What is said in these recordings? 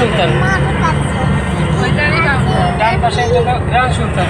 সুলতান, ডান পাশে রান সুলতান।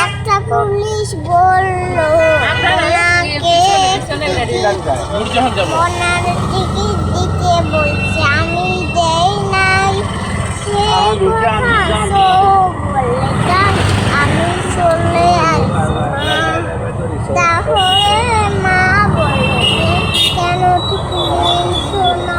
একটা পুলিশ বলল ওনার টিকিট দিতে বলছে, আমি দেই নাই। আমি চলে আসবো। তাহলে মা বলবে কেন টিকিট নিয়েছো না?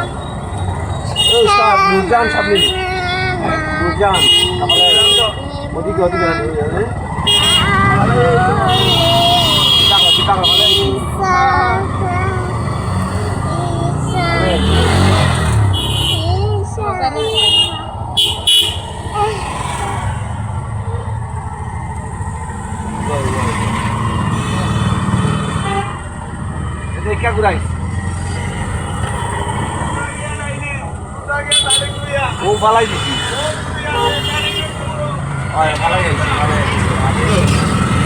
क्या गुराइस वो वाला ही थी और वाला ही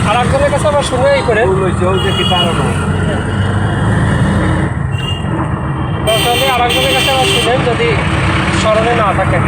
আর একজনের কাছে আবার শুনেই করে চলছে কি তার না তাহলে আর একজনের কাছে আবার শুনেন যদি স্মরণে না থাকে।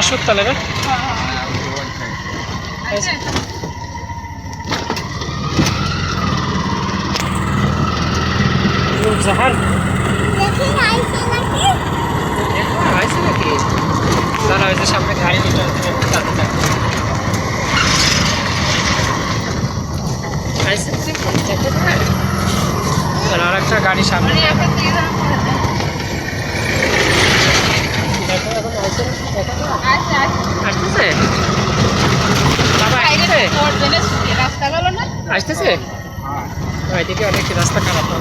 আসুক তাহলে না জাহান আইসে নাকি তারা হয়েছে সামনে গাড়ি দেখতেছে? আর আরেকটা গাড়ি সামনে দেখো এখন আসছে না? দেখো না? আসতেছে বাবা আসতেছে রাস্তা ভালো না আসতেছে এদিকে অনেক রাস্তা খারাপ না